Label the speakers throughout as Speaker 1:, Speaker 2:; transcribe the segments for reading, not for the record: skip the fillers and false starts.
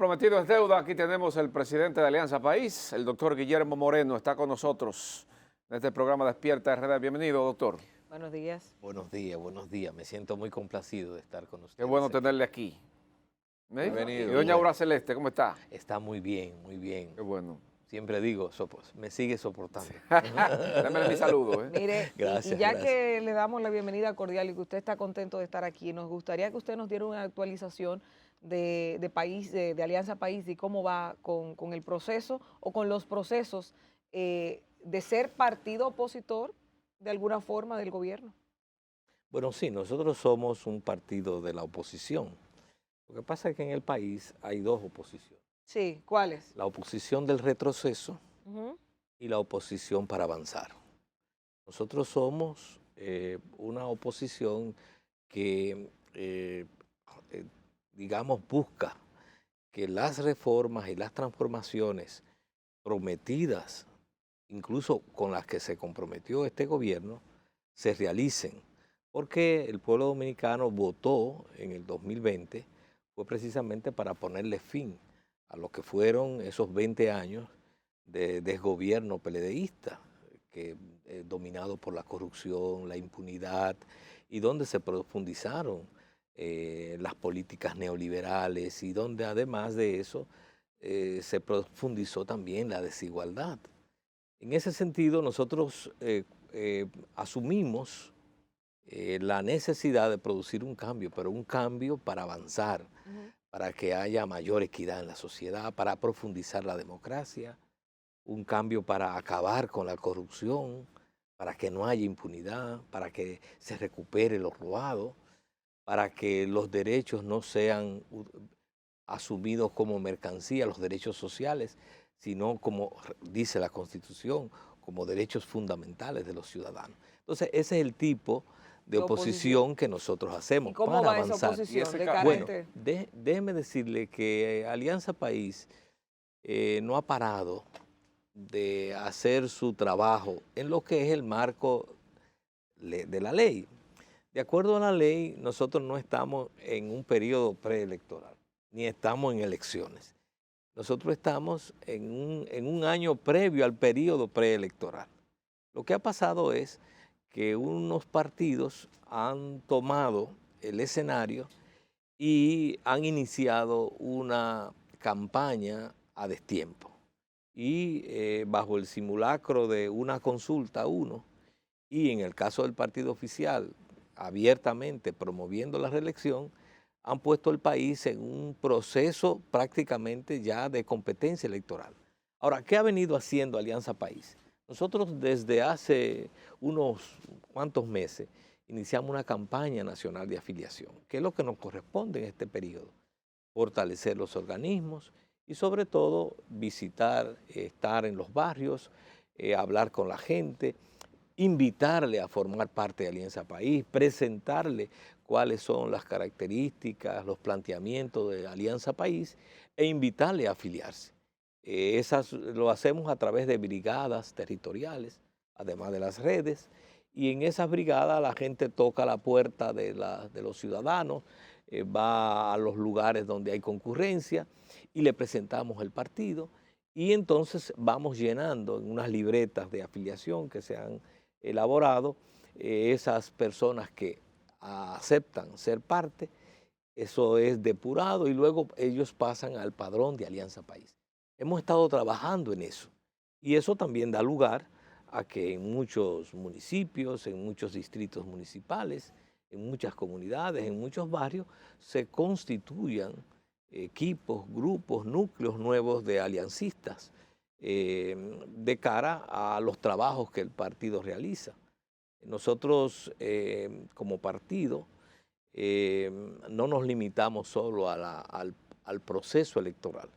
Speaker 1: prometido es deuda. Aquí tenemos el presidente de Alianza País, el doctor Guillermo Moreno, está con nosotros en este programa Despierta RD. Bienvenido, doctor.
Speaker 2: Buenos días.
Speaker 3: Buenos días, buenos días. Me siento muy complacido de estar con ustedes.
Speaker 1: Qué bueno
Speaker 3: aquí.
Speaker 1: tenerle aquí.
Speaker 3: Bienvenido.
Speaker 1: Y doña Aura Celeste, ¿cómo está?
Speaker 3: Está muy bien, muy bien.
Speaker 1: Qué bueno.
Speaker 3: Siempre digo, me sigue soportando.
Speaker 1: Démele mi saludo.
Speaker 2: Mire,
Speaker 3: Gracias,
Speaker 2: y ya
Speaker 3: gracias.
Speaker 2: que le damos la bienvenida cordial y que usted está contento de estar aquí, nos gustaría que usted nos diera una actualización de país, de Alianza País, y cómo va con el proceso o con los procesos de ser partido opositor de alguna forma del gobierno.
Speaker 3: Bueno, sí, nosotros somos un partido de la oposición. Lo que pasa es que en el país hay dos oposiciones.
Speaker 2: Sí, ¿cuáles?
Speaker 3: La oposición del retroceso
Speaker 2: Ujú.
Speaker 3: y la oposición para avanzar. Nosotros somos una oposición que, digamos, busca que las reformas y las transformaciones prometidas, incluso con las que se comprometió este gobierno, se realicen. Porque el pueblo dominicano votó en el 2020, fue precisamente para ponerle fin a lo que fueron esos 20 años de desgobierno peledeísta, que, dominado por la corrupción, la impunidad, y donde se profundizaron las políticas neoliberales y donde además de eso se profundizó también la desigualdad. En ese sentido, nosotros asumimos la necesidad de producir un cambio, pero un cambio para avanzar,
Speaker 2: Ujú.
Speaker 3: para que haya mayor equidad en la sociedad, para profundizar la democracia, un cambio para acabar con la corrupción, para que no haya impunidad, para que se recupere lo robado, para que los derechos no sean asumidos como mercancía, los derechos sociales, sino como dice la Constitución, como derechos fundamentales de los ciudadanos. Entonces, ese es el tipo de
Speaker 2: De oposición.
Speaker 3: oposición que nosotros hacemos
Speaker 2: ¿Y cómo
Speaker 3: para
Speaker 2: va esa
Speaker 3: avanzar.
Speaker 2: oposición?
Speaker 1: ese
Speaker 2: ¿De
Speaker 1: ca-
Speaker 2: cara a
Speaker 3: Bueno,
Speaker 2: este?
Speaker 3: déjeme decirle que Alianza País no ha parado de hacer su trabajo en lo que es el marco de la ley. De acuerdo a la ley, nosotros no estamos en un periodo preelectoral, ni estamos en elecciones. Nosotros estamos en un año previo al periodo preelectoral. Lo que ha pasado es que unos partidos han tomado el escenario y han iniciado una campaña a destiempo. Y bajo el simulacro de una consulta, y en el caso del partido oficial, abiertamente promoviendo la reelección, han puesto el país en un proceso prácticamente ya de competencia electoral. Ahora, ¿qué ha venido haciendo Alianza País? Nosotros desde hace unos cuantos meses iniciamos una campaña nacional de afiliación, que es lo que nos corresponde en este periodo: fortalecer los organismos y sobre todo visitar, estar en los barrios, hablar con la gente, invitarle a formar parte de Alianza País, presentarle cuáles son las características, los planteamientos de Alianza País e invitarle a afiliarse. Esas lo hacemos a través de brigadas territoriales, además de las redes, y en esas brigadas la gente toca la puerta de los ciudadanos, va a los lugares donde hay concurrencia y le presentamos el partido, y entonces vamos llenando en unas libretas de afiliación que se han elaborado, esas personas que aceptan ser parte. Eso es depurado y luego ellos pasan al padrón de Alianza País. Hemos estado trabajando en eso y eso también da lugar a que en muchos municipios, en muchos distritos municipales, en muchas comunidades, en muchos barrios, se constituyan equipos, grupos, núcleos nuevos de aliancistas de cara a los trabajos que el partido realiza. Nosotros como partido no nos limitamos solo al proceso electoral.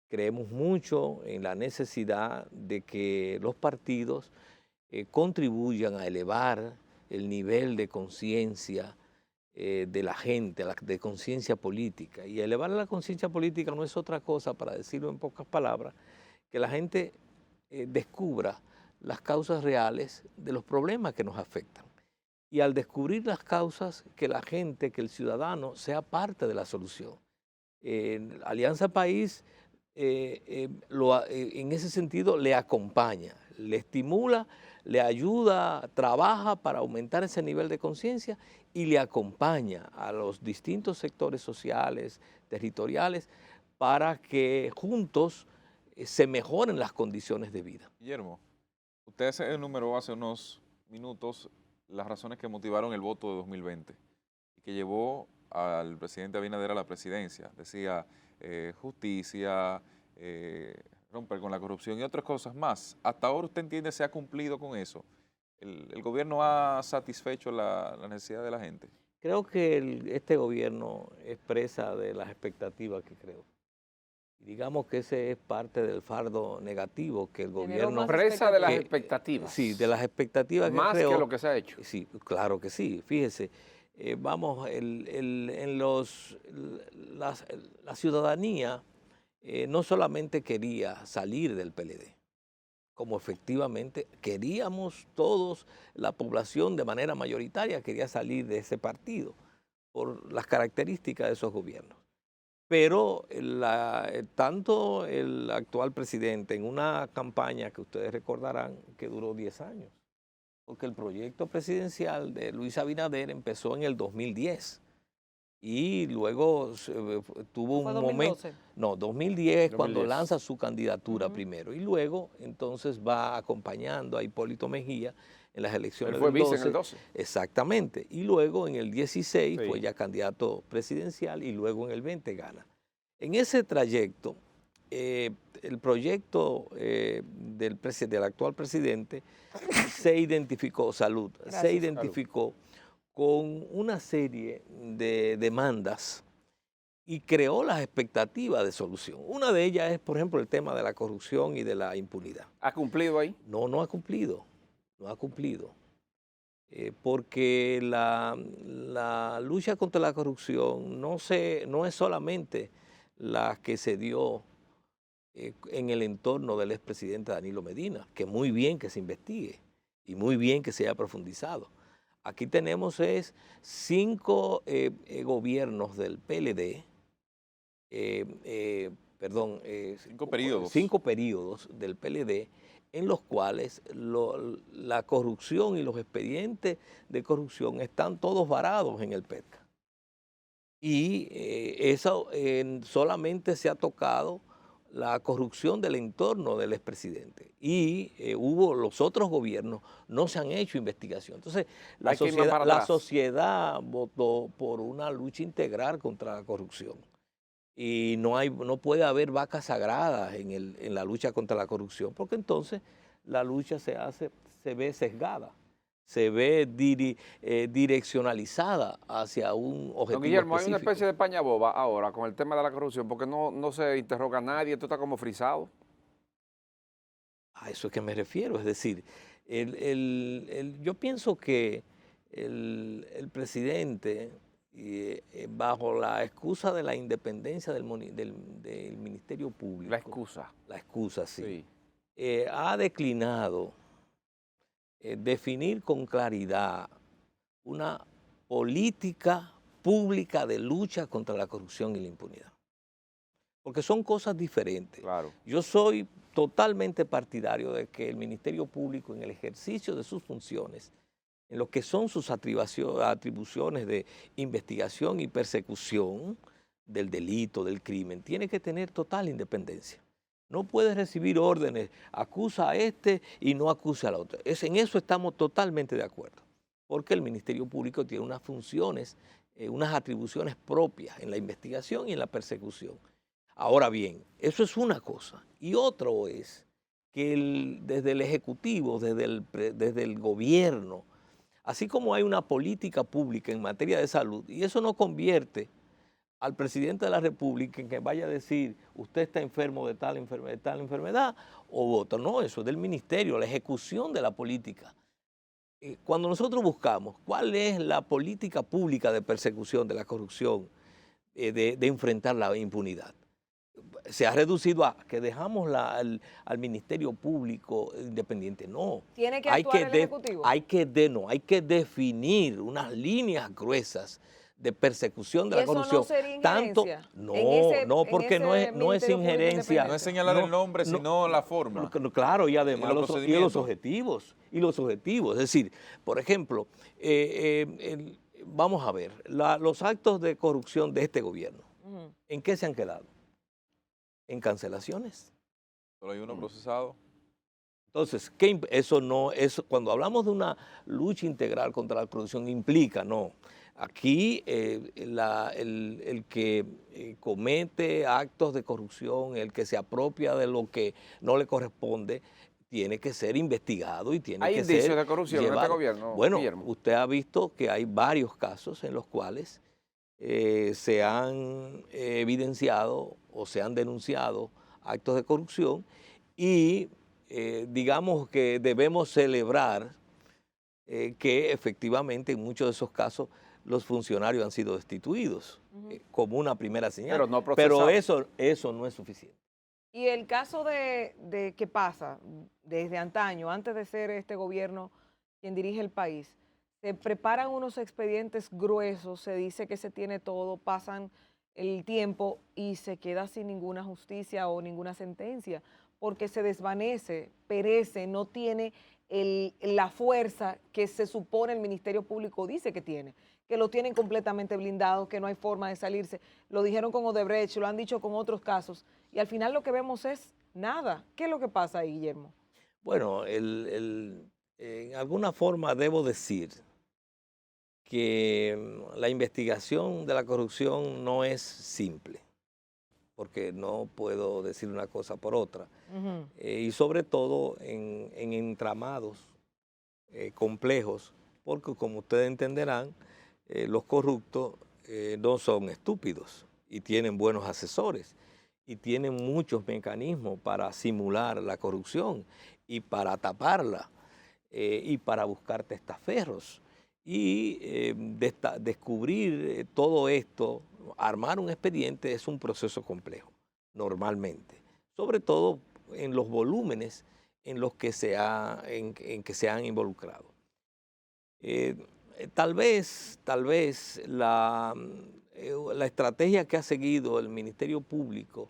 Speaker 3: Creemos mucho en la necesidad de que los partidos contribuyan a elevar el nivel de conciencia de la gente, de conciencia política. Y elevar la conciencia política no es otra cosa, para decirlo en pocas palabras, que la gente descubra las causas reales de los problemas que nos afectan. Y al descubrir las causas, que la gente, que el ciudadano sea parte de la solución. Alianza País en ese sentido le acompaña, le estimula, le ayuda, trabaja para aumentar ese nivel de conciencia y le acompaña a los distintos sectores sociales, territoriales, para que juntos se mejoren las condiciones de vida.
Speaker 4: Guillermo, usted enumeró hace unos minutos las razones que motivaron el voto de 2020 y que llevó al presidente Abinader a la presidencia. Decía justicia, romper con la corrupción y otras cosas más. ¿Hasta ahora usted entiende se ha cumplido con eso? ¿El gobierno ha satisfecho la necesidad de la gente?
Speaker 3: Creo que este gobierno expresa de las expectativas que creo. Digamos que ese es parte del fardo negativo que el gobierno...
Speaker 1: Expresa de las expectativas.
Speaker 3: Sí, de las expectativas que
Speaker 1: más
Speaker 3: creo.
Speaker 1: Que lo que se ha hecho.
Speaker 3: Sí, claro que sí. Fíjese, la ciudadanía no solamente quería salir del PLD, como efectivamente queríamos todos, la población de manera mayoritaria quería salir de ese partido por las características de esos gobiernos. Pero tanto el actual presidente en una campaña que ustedes recordarán que duró 10 años, porque el proyecto presidencial de Luis Abinader empezó en el 2010 y luego tuvo un momento... 2010 cuando lanza su candidatura primero y luego entonces va acompañando a Hipólito Mejía en las elecciones
Speaker 1: Él fue
Speaker 3: del
Speaker 1: vice en el 12.
Speaker 3: Exactamente. Y luego en el 16 fue ya candidato presidencial y luego en el 20 gana. En ese trayecto, el proyecto del actual presidente se identificó, se identificó con una serie de demandas y creó las expectativas de solución. Una de ellas es, por ejemplo, el tema de la corrupción y de la impunidad.
Speaker 1: ¿Ha cumplido ahí?
Speaker 3: No ha cumplido. No ha cumplido, porque la lucha contra la corrupción no es solamente la que se dio en el entorno del expresidente Danilo Medina, que muy bien que se investigue y muy bien que se haya profundizado. Aquí tenemos 5 gobiernos del PLD, 5 periodos del PLD, en los cuales la corrupción y los expedientes de corrupción están todos varados en el PETCA. Y eso solamente se ha tocado la corrupción del entorno del expresidente. Y los otros gobiernos no se han hecho investigación. Entonces, la sociedad votó por una lucha integral contra la corrupción. Y no puede haber vacas sagradas en la lucha contra la corrupción, porque entonces la lucha se ve sesgada, se ve direccionalizada hacia un objetivo
Speaker 1: Don Guillermo,
Speaker 3: específico.
Speaker 1: hay una especie de paña boba ahora con el tema de la corrupción, porque no se interroga a nadie, esto está como frisado.
Speaker 3: A eso es que me refiero, es decir, yo pienso que el presidente... bajo la excusa de la independencia del Ministerio Público. La excusa, sí. Ha declinado definir con claridad una política pública de lucha contra la corrupción y la impunidad. Porque son cosas diferentes.
Speaker 1: Claro.
Speaker 3: Yo soy totalmente partidario de que el Ministerio Público, en el ejercicio de sus funciones, en lo que son sus atribuciones de investigación y persecución del delito, del crimen, tiene que tener total independencia. No puede recibir órdenes, acusa a este y no acusa al otro. En eso estamos totalmente de acuerdo, porque el Ministerio Público tiene unas funciones, unas atribuciones propias en la investigación y en la persecución. Ahora bien, eso es una cosa. Y otro es que desde el Ejecutivo, desde el gobierno, así como hay una política pública en materia de salud, y eso no convierte al presidente de la República en que vaya a decir, usted está enfermo de tal enfermedad o otro. No, eso es del ministerio, la ejecución de la política. Cuando nosotros buscamos cuál es la política pública de persecución de la corrupción, de enfrentar la impunidad, se ha reducido a que dejamos al Ministerio Público independiente. No.
Speaker 2: ¿Tiene que actuar el Ejecutivo?
Speaker 3: Hay que definir unas líneas gruesas de persecución de
Speaker 2: ¿Y
Speaker 3: la
Speaker 2: eso
Speaker 3: corrupción.
Speaker 2: no sería
Speaker 3: Tanto,
Speaker 2: injerencia?
Speaker 3: no,
Speaker 2: en
Speaker 3: no,
Speaker 2: ese
Speaker 3: porque no es
Speaker 2: Ministerio Público
Speaker 3: injerencia.
Speaker 4: No es
Speaker 2: Independiente?
Speaker 4: señalar
Speaker 3: No,
Speaker 4: el nombre,
Speaker 3: no,
Speaker 4: sino la forma.
Speaker 3: Claro, y además
Speaker 4: los
Speaker 3: los
Speaker 4: procedimientos.
Speaker 3: objetivos. Y los objetivos. Es decir, por ejemplo, vamos a ver, los actos de corrupción de este gobierno,
Speaker 2: Ujú.
Speaker 3: ¿en qué se han quedado? En cancelaciones.
Speaker 4: Solo hay uno procesado.
Speaker 3: Entonces, cuando hablamos de una lucha integral contra la corrupción implica, no. Aquí el que comete actos de corrupción, el que se apropia de lo que no le corresponde, tiene que ser investigado y tiene
Speaker 1: ¿Hay
Speaker 3: que
Speaker 1: indicios
Speaker 3: ser
Speaker 1: de corrupción en este
Speaker 3: llevado.
Speaker 1: gobierno,
Speaker 3: Bueno,
Speaker 1: Guillermo?
Speaker 3: usted ha visto que hay varios casos en los cuales se han evidenciado o se han denunciado actos de corrupción y digamos que debemos celebrar que efectivamente en muchos de esos casos los funcionarios han sido destituidos como una primera señal.
Speaker 1: Pero no
Speaker 3: Pero
Speaker 1: procesados.
Speaker 3: eso no es suficiente.
Speaker 2: Y el caso de qué pasa desde antaño, antes de ser este gobierno quien dirige el país, se preparan unos expedientes gruesos, se dice que se tiene todo, pasan el tiempo y se queda sin ninguna justicia o ninguna sentencia, porque se desvanece, perece, no tiene la fuerza que se supone el Ministerio Público dice que lo tienen completamente blindado, que no hay forma de salirse. Lo dijeron con Odebrecht, lo han dicho con otros casos, y al final lo que vemos es nada. ¿Qué es lo que pasa ahí, Guillermo?
Speaker 3: Bueno, en alguna forma debo decir que la investigación de la corrupción no es simple, porque no puedo decir una cosa por otra.
Speaker 2: Ujú.
Speaker 3: Y sobre todo en entramados complejos, porque como ustedes entenderán, los corruptos no son estúpidos y tienen buenos asesores y tienen muchos mecanismos para simular la corrupción y para taparla y para buscar testaferros. Y descubrir todo esto, armar un expediente es un proceso complejo, normalmente, sobre todo en los volúmenes en los que en que se han involucrado. Tal vez la estrategia que ha seguido el Ministerio Público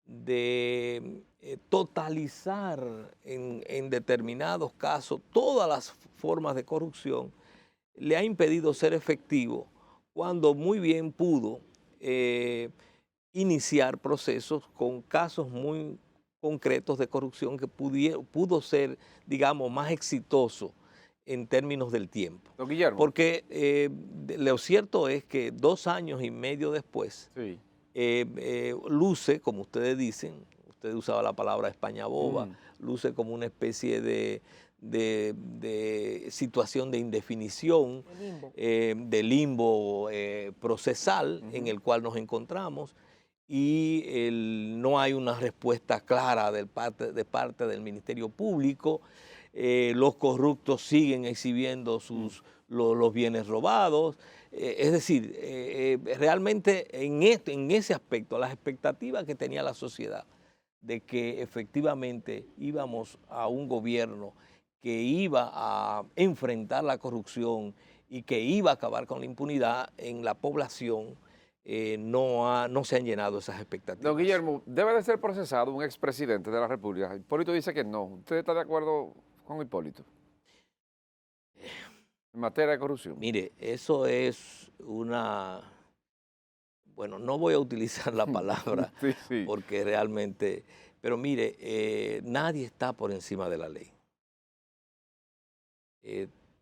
Speaker 3: de totalizar en determinados casos todas las formas de corrupción le ha impedido ser efectivo cuando muy bien pudo iniciar procesos con casos muy concretos de corrupción que pudo ser, digamos, más exitoso en términos del tiempo.
Speaker 1: Don Guillermo.
Speaker 3: Porque lo cierto es que 2 años y medio después,
Speaker 1: Sí.
Speaker 3: luce, como ustedes dicen, usted usaba la palabra España boba, luce como una especie de situación de indefinición, de limbo procesal en el cual nos encontramos y no hay una respuesta clara de parte del Ministerio Público. Los corruptos siguen exhibiendo los bienes robados. Es decir, realmente en ese aspecto, las expectativas que tenía la sociedad de que efectivamente íbamos a un gobierno que iba a enfrentar la corrupción y que iba a acabar con la impunidad en la población, no se han llenado esas expectativas.
Speaker 1: Don Guillermo, debe de ser procesado un expresidente de la República. Hipólito dice que no. ¿Usted está de acuerdo con Hipólito en materia de corrupción?
Speaker 3: Mire, eso es bueno, no voy a utilizar la palabra
Speaker 1: Sí.
Speaker 3: porque realmente, pero mire, nadie está por encima de la ley.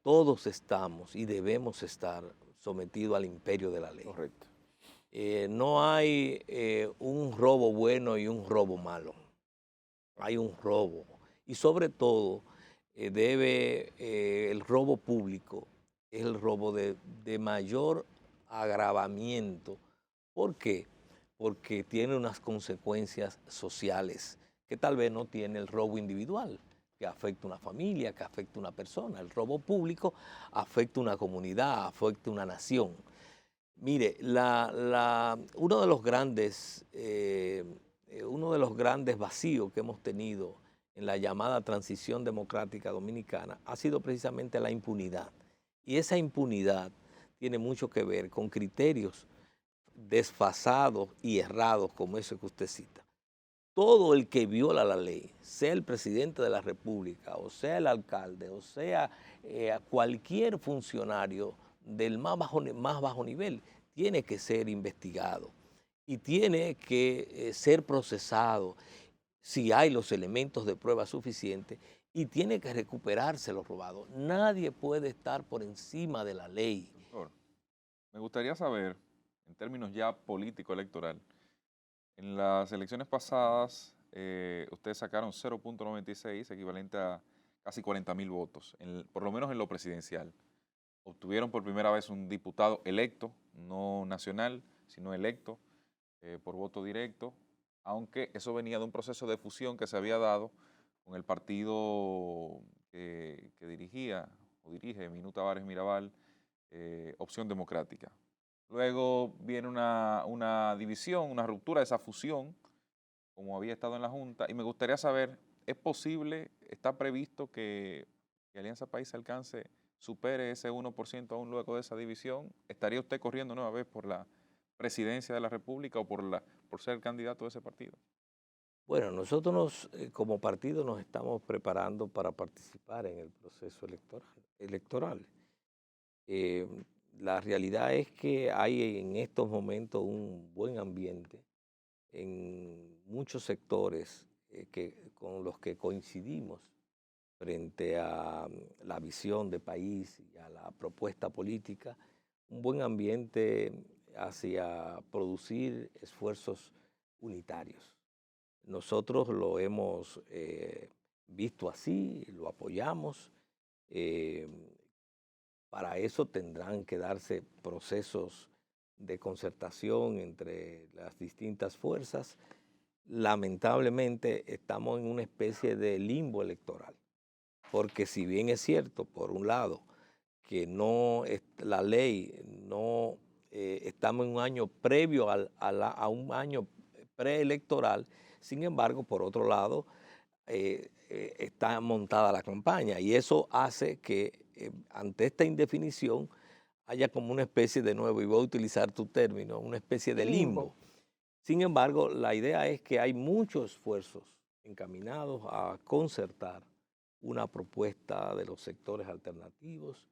Speaker 3: Todos estamos y debemos estar sometidos al imperio de la ley.
Speaker 1: Correcto.
Speaker 3: No hay un robo bueno y un robo malo. Hay un robo. Y sobre todo, el robo público es el robo de mayor agravamiento. ¿Por qué? Porque tiene unas consecuencias sociales que tal vez no tiene el robo individual, que afecta a una familia, que afecta a una persona. El robo público afecta a una comunidad, afecta a una nación. Mire, uno de los grandes vacíos que hemos tenido en la llamada transición democrática dominicana ha sido precisamente la impunidad. Y esa impunidad tiene mucho que ver con criterios desfasados y errados como ese que usted cita. Todo el que viola la ley, sea el presidente de la República, o sea el alcalde, o sea cualquier funcionario del más bajo nivel, tiene que ser investigado y tiene que ser procesado si hay los elementos de prueba suficientes y tiene que recuperarse lo robado. Nadie puede estar por encima de la ley.
Speaker 4: Doctor, me gustaría saber, en términos ya político-electoral, en las elecciones pasadas, ustedes sacaron 0.96, equivalente a casi 40.000 votos, por lo menos en lo presidencial. Obtuvieron por primera vez un diputado electo, no nacional, sino electo por voto directo, aunque eso venía de un proceso de fusión que se había dado con el partido que dirige Minú Tavares Mirabal, Opción Democrática. Luego viene una división, una ruptura de esa fusión, como había estado en la Junta, y me gustaría saber, ¿es posible, está previsto que Alianza País supere ese 1% aún luego de esa división? ¿Estaría usted corriendo nueva vez por la presidencia de la República o por ser candidato de ese partido?
Speaker 3: Bueno, nosotros como partido nos estamos preparando para participar en el proceso electoral. La realidad es que hay en estos momentos un buen ambiente en muchos sectores con los que coincidimos frente a la visión de país y a la propuesta política, un buen ambiente hacia producir esfuerzos unitarios. Nosotros lo hemos visto así, lo apoyamos. Para eso tendrán que darse procesos de concertación entre las distintas fuerzas. Lamentablemente estamos en una especie de limbo electoral, porque si bien es cierto, por un lado, que la ley no estamos en un año previo a un año preelectoral, sin embargo, por otro lado, está montada la campaña y eso hace que ante esta indefinición haya como una especie de nuevo, y voy a utilizar tu término, una especie de limbo. Sin embargo, la idea es que hay muchos esfuerzos encaminados a concertar una propuesta de los sectores alternativos.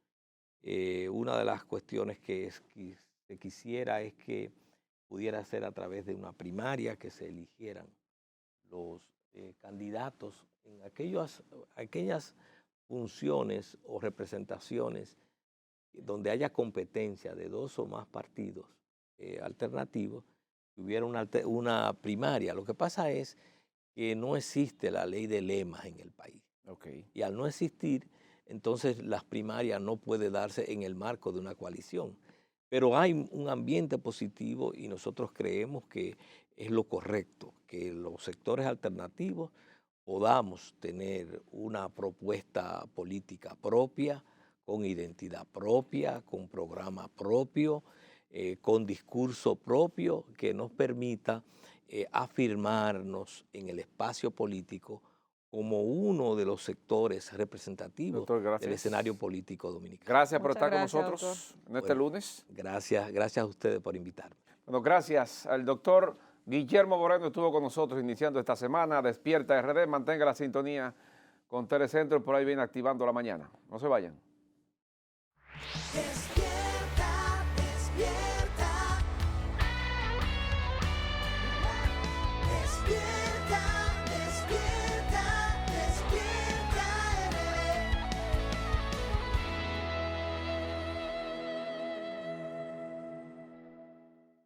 Speaker 3: Una de las cuestiones que se quisiera es que pudiera ser a través de una primaria que se eligieran los candidatos en aquellas funciones o representaciones donde haya competencia de dos o más partidos alternativos, que hubiera una primaria. Lo que pasa es que no existe la ley de lemas en el país.
Speaker 1: Okay.
Speaker 3: Y al no existir, entonces las primarias no pueden darse en el marco de una coalición. Pero hay un ambiente positivo y nosotros creemos que es lo correcto, que los sectores alternativos podamos tener una propuesta política propia, con identidad propia, con programa propio, con discurso propio, que nos permita afirmarnos en el espacio político como uno de los sectores representativos del escenario político dominicano.
Speaker 1: Gracias por estar con nosotros en este lunes.
Speaker 3: Gracias a ustedes por invitarme.
Speaker 1: Bueno, gracias al doctor Guillermo Moreno, estuvo con nosotros iniciando esta semana. Despierta RD, mantenga la sintonía con Telecentro, por ahí viene Activando la Mañana. No se vayan.